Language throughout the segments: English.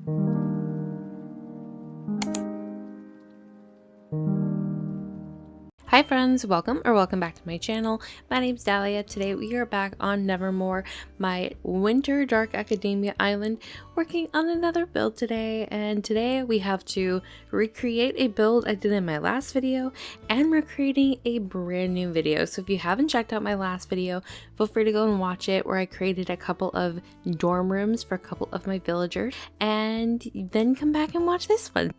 Hi friends, welcome back to my channel. My name's Dahlia. Today we are back on Nevermore, my winter dark academia island, working on another build today. And today we have to recreate a build I did in my last video, and we're creating a brand new video. So if you haven't checked out my last video, feel free to go and watch it, where I created a couple of dorm rooms for a couple of my villagers, and then come back and watch this one.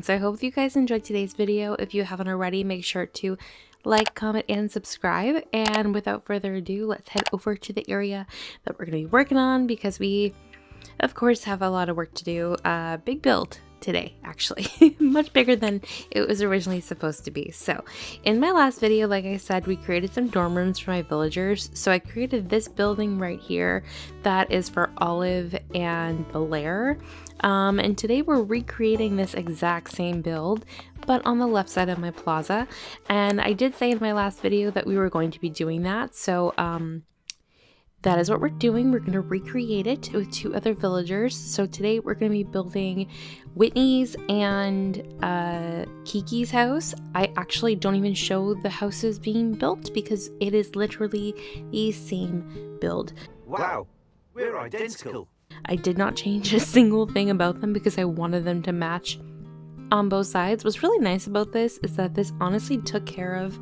So I hope you guys enjoyed today's video. If you haven't already, make sure to like, comment, and subscribe. And without further ado, let's head over to the area that we're going to be working on, because we, of course, have a lot of work to do. Big build today, actually. Much bigger than it was originally supposed to be. So in my last video, like I said, we created some dorm rooms for my villagers. So I created this building right here that is for Olive and Belair. And today we're recreating this exact same build, but on the left side of my plaza. And I did say in my last video that we were going to be doing that. So that is what we're doing. We're going to recreate it with two other villagers. So today we're going to be building Whitney's and Kiki's house. I actually don't even show the houses being built because it is literally the same build. Wow, we're identical. I did not change a single thing about them because I wanted them to match on both sides. What's really nice about this is that this honestly took care of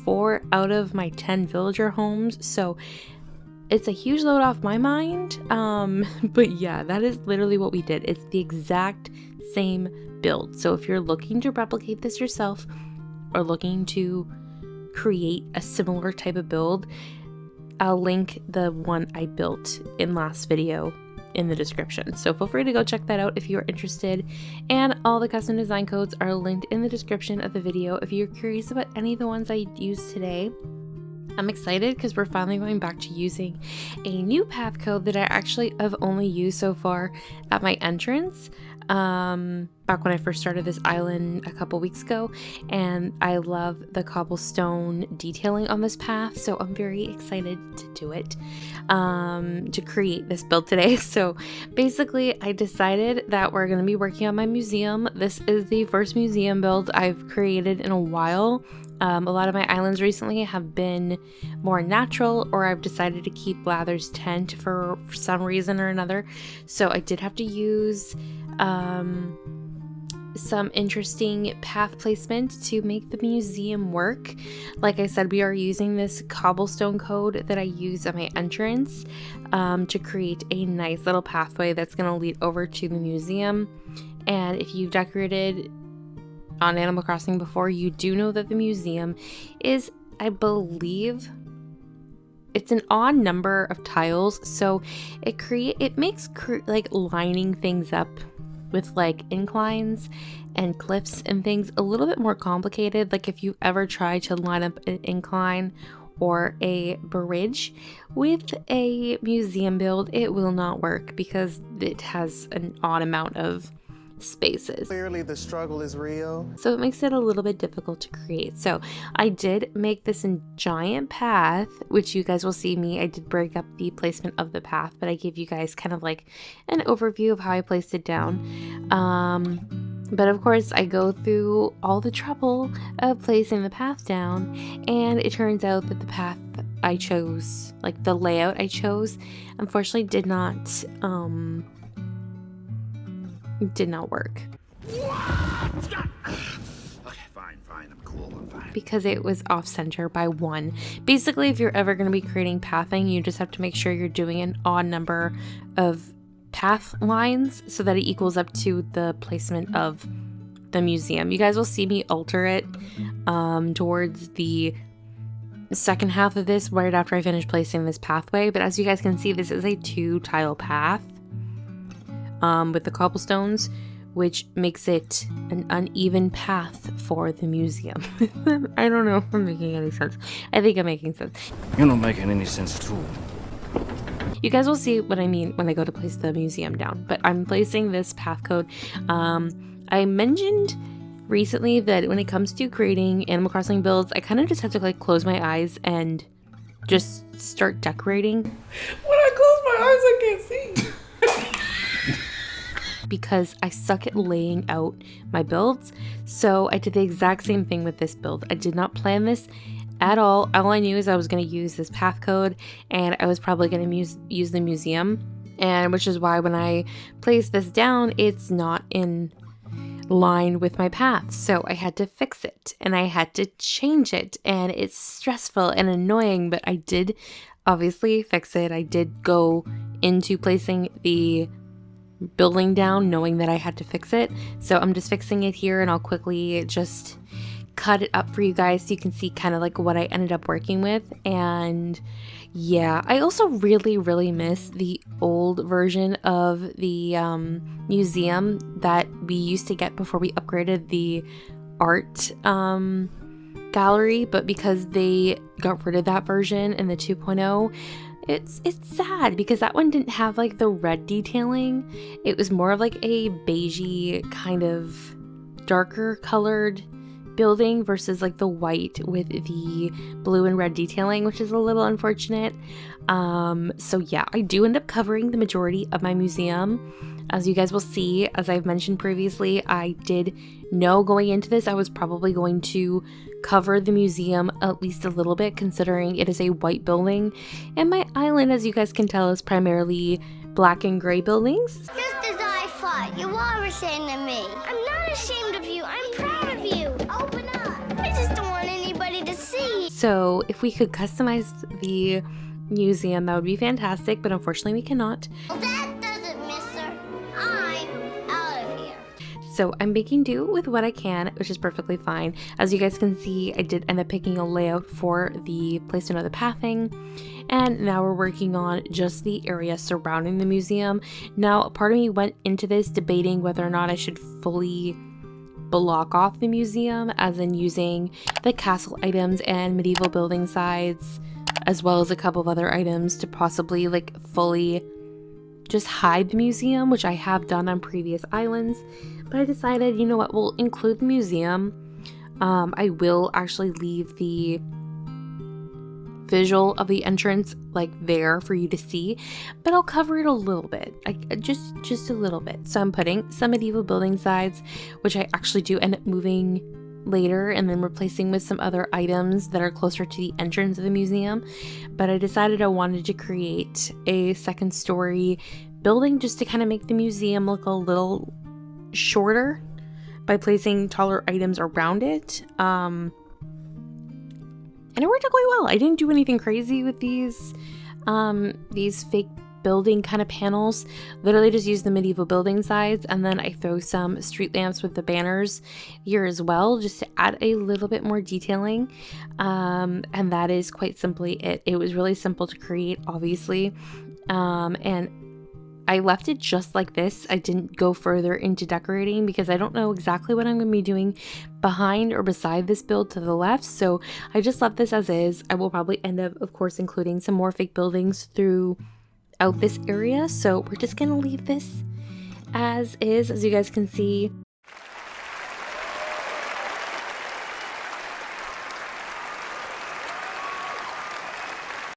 4 out of my 10 villager homes. So it's a huge load off my mind, but yeah, that is literally what we did. It's the exact same build. So if you're looking to replicate this yourself or looking to create a similar type of build, I'll link the one I built in last video in the description. So feel free to go check that out if you're interested. And all the custom design codes are linked in the description of the video if you're curious about any of the ones I used today. I'm excited because we're finally going back to using a new path code that I actually have only used so far at my entrance back when I first started this island a couple weeks ago, and I love the cobblestone detailing on this path, so I'm very excited to do it, to create this build today. So basically I decided that we're going to be working on my museum. This is the first museum build I've created in a while. A lot of my islands recently have been more natural, or I've decided to keep Blather's tent for some reason or another. So I did have to use some interesting path placement to make the museum work. Like I said, we are using this cobblestone code that I use at my entrance to create a nice little pathway that's going to lead over to the museum. And if you've decorated on Animal Crossing before, you do know that the museum is, I believe, it's an odd number of tiles, so it makes like lining things up with like inclines and cliffs and things a little bit more complicated. Like if you ever try to line up an incline or a bridge with a museum build, it will not work because it has an odd amount of spaces. Clearly the struggle is real. So it makes it a little bit difficult to create. So I did make this in giant path, which you guys will see me. I did break up the placement of the path, but I gave you guys kind of like an overview of how I placed it down. But of course I go through all the trouble of placing the path down, and it turns out that the path I chose, like the layout I chose, unfortunately did not work. Okay, fine, I'm cool, I'm fine. Because it was off center by 1. Basically, if you're ever going to be creating pathing, you just have to make sure you're doing an odd number of path lines so that it equals up to the placement of the museum. You guys will see me alter it towards the second half of this, right after I finish placing this pathway. But as you guys can see, this is a 2-tile path with the cobblestones, which makes it an uneven path for the museum. I don't know if I'm making any sense. I think I'm making sense. You're not making any sense at all. You guys will see what I mean when I go to place the museum down, but I'm placing this path code. I mentioned recently that when it comes to creating Animal Crossing builds, I kind of just have to like close my eyes and just start decorating. When I close my because I suck at laying out my builds. So I did the exact same thing with this build. I did not plan this at all. All I knew is I was going to use this path code, and I was probably going to use the museum, and which is why when I placed this down, it's not in line with my path. So I had to fix it, and I had to change it, and it's stressful and annoying, but I did obviously fix it. I did go into placing the building down knowing that I had to fix it. So I'm just fixing it here, and I'll quickly just cut it up for you guys so you can see kind of like what I ended up working with. And yeah, I also really miss the old version of the museum that we used to get before we upgraded the art gallery, but because they got rid of that version in the 2.0, it's sad because that one didn't have like the red detailing. It was more of like a beigey kind of darker colored building versus like the white with the blue and red detailing, which is a little unfortunate. So yeah, I do end up covering the majority of my museum. As you guys will see, as I've mentioned previously, I did know going into this I was probably going to cover the museum at least a little bit, considering it is a white building, and my island, as you guys can tell, is primarily black and gray buildings. Just as I thought, you are ashamed of me. I'm not ashamed of you, I'm proud of you. Open up. I just don't want anybody to see. So if we could customize the museum, that would be fantastic, but unfortunately we cannot. Well, that does it, mister. I'm out of here. So I'm making do with what I can, which is perfectly fine. As you guys can see, I did end up picking a layout for the placement of the pathing, and now we're working on just the area surrounding the museum. Now, part of me went into this debating whether or not I should fully block off the museum, as in using the castle items and medieval building sides, as well as a couple of other items to possibly like fully just hide the museum, which I have done on previous islands. But I decided, you know what, we'll include the museum. I will actually leave the visual of the entrance like there for you to see, but I'll cover it a little bit, just a little bit. So I'm putting some medieval building sides, which I actually do end up moving later and then replacing with some other items that are closer to the entrance of the museum. But I decided I wanted to create a second story building just to kind of make the museum look a little shorter by placing taller items around it. And it worked out quite well. I didn't do anything crazy with these fake building kind of panels. Literally just use the medieval building sides, and then I throw some street lamps with the banners here as well, just to add a little bit more detailing. And that is quite simply it. It was really simple to create, obviously. And I left it just like this. I didn't go further into decorating because I don't know exactly what I'm going to be doing behind or beside this build to the left. So I just left this as is. I will probably end up, of course, including some more fake buildings throughout this area. So we're just going to leave this as is, as you guys can see.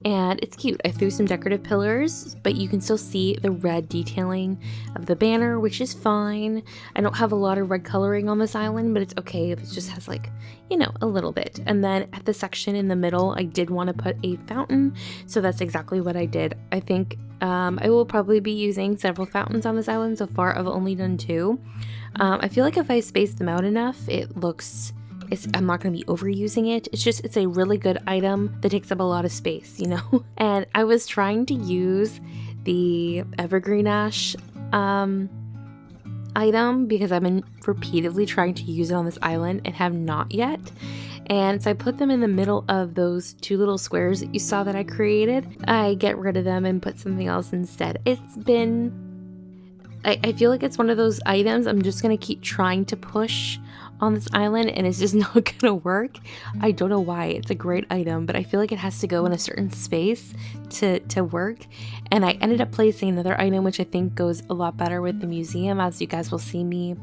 And it's cute. I threw some decorative pillars, but you can still see the red detailing of the banner, which is fine. I don't have a lot of red coloring on this island, but it's okay if it just has like, you know, a little bit. And then at the section in the middle, I did want to put a fountain, so that's exactly what I did. I think I will probably be using several fountains on this island. So far, I've only done 2. I feel like if I space them out enough, I'm not going to be overusing it. It's a really good item that takes up a lot of space, you know? And I was trying to use the evergreen ash item because I've been repeatedly trying to use it on this island and have not yet. And so I put them in the middle of those 2 little squares that you saw that I created. I get rid of them and put something else instead. I feel like it's one of those items I'm just going to keep trying to push on this island, and it's just not gonna work. I don't know why. It's a great item, but I feel like it has to go in a certain space to work. And I ended up placing another item which I think goes a lot better with the museum, as you guys will see me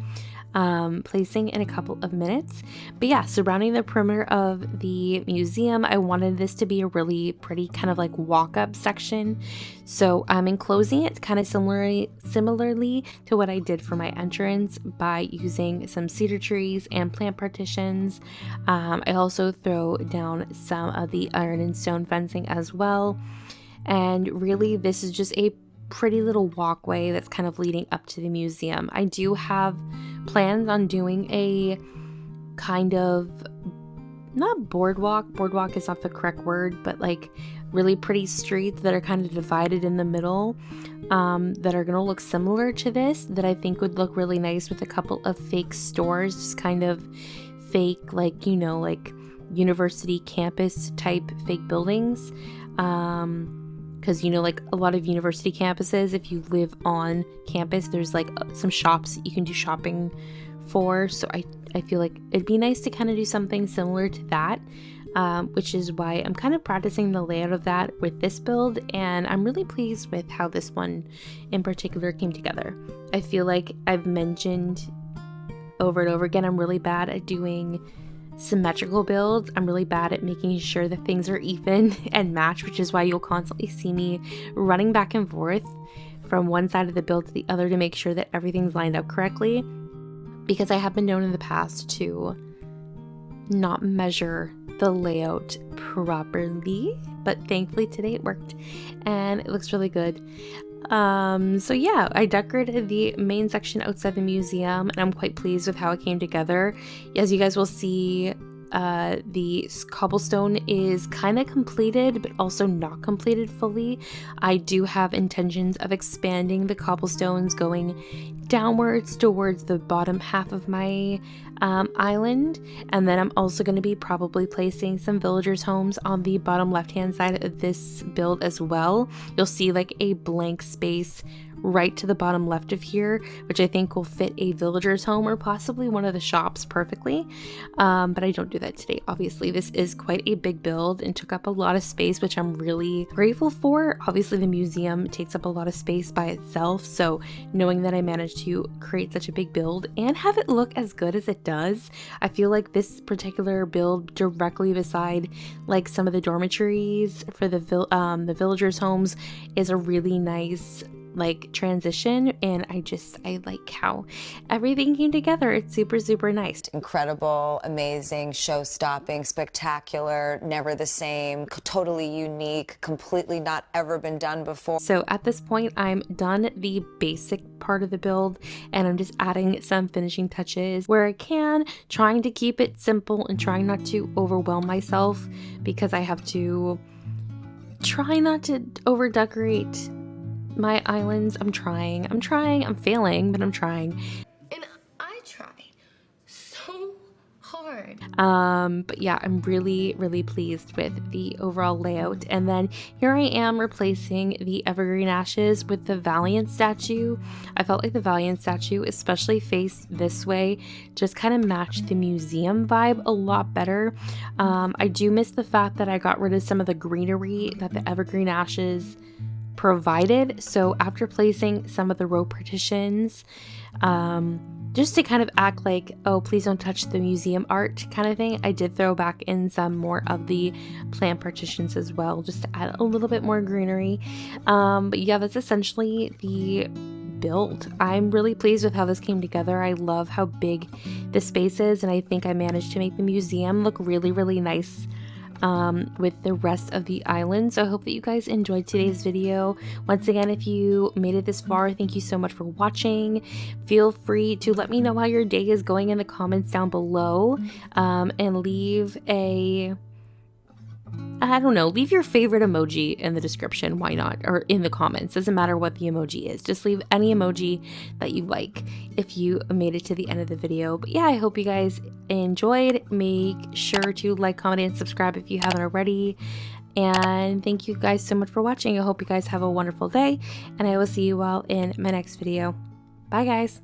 placing in a couple of minutes. But yeah, surrounding the perimeter of the museum, I wanted this to be a really pretty kind of like walk-up section. So I'm enclosing it kind of similarly to what I did for my entrance by using some cedar trees and plant partitions. I also throw down some of the iron and stone fencing as well. And really, this is just a pretty little walkway that's kind of leading up to the museum. I do have plans on doing a kind of, not boardwalk is not the correct word, but like really pretty streets that are kind of divided in the middle, that are gonna look similar to this, that I think would look really nice with a couple of fake stores, just kind of fake, like, you know, like university campus type fake buildings. Because, you know, like a lot of university campuses, if you live on campus, there's like some shops you can do shopping for. So I feel like it'd be nice to kind of do something similar to that, which is why I'm kind of practicing the layout of that with this build. And I'm really pleased with how this one in particular came together. I feel like I've mentioned over and over again, I'm really bad at doing symmetrical builds. I'm really bad at making sure that things are even and match, which is why you'll constantly see me running back and forth from one side of the build to the other to make sure that everything's lined up correctly, because I have been known in the past to not measure the layout properly, but thankfully today it worked and it looks really good. So yeah, I decorated the main section outside the museum and I'm quite pleased with how it came together. As you guys will see, the cobblestone is kind of completed, but also not completed fully. I do have intentions of expanding the cobblestones going downwards towards the bottom half of my island, and then I'm also going to be probably placing some villagers' homes on the bottom left hand side of this build as well. You'll see like a blank space right to the bottom left of here, which I think will fit a villager's home or possibly one of the shops perfectly, but I don't do that today. Obviously, this is quite a big build and took up a lot of space, which I'm really grateful for. Obviously, the museum takes up a lot of space by itself, so knowing that I managed to create such a big build and have it look as good as it does, I feel like this particular build directly beside like some of the dormitories for the villagers' homes is a really nice like transition, and I like how everything came together. It's super nice. Incredible, amazing, show-stopping, spectacular, never the same, totally unique, completely not ever been done before. So at this point, I'm done the basic part of the build and I'm just adding some finishing touches where I can, trying to keep it simple and trying not to overwhelm myself, because I have to try not to over decorate my islands. I'm trying, I'm failing, but I'm trying. And I try so hard. But yeah, I'm really pleased with the overall layout. And then here I am replacing the evergreen ashes with the Valiant statue. I felt like the Valiant statue, especially faced this way, just kind of matched the museum vibe a lot better. I do miss the fact that I got rid of some of the greenery that the evergreen ashes provided. So after placing some of the row partitions, just to kind of act like, oh, please don't touch the museum art kind of thing, I did throw back in some more of the plant partitions as well, just to add a little bit more greenery. But yeah, that's essentially the build. I'm really pleased with how this came together. I love how big the space is, and I think I managed to make the museum look really nice with the rest of the island. So I hope that you guys enjoyed today's video. Once again, if you made it this far, thank you so much for watching. Feel free to let me know how your day is going in the comments down below, and leave a, I don't know, leave your favorite emoji in the description. Why not? Or in the comments. Doesn't matter what the emoji is. Just leave any emoji that you like if you made it to the end of the video. But yeah, I hope you guys enjoyed. Make sure to like, comment, and subscribe if you haven't already. And thank you guys so much for watching. I hope you guys have a wonderful day, and I will see you all in my next video. Bye, guys.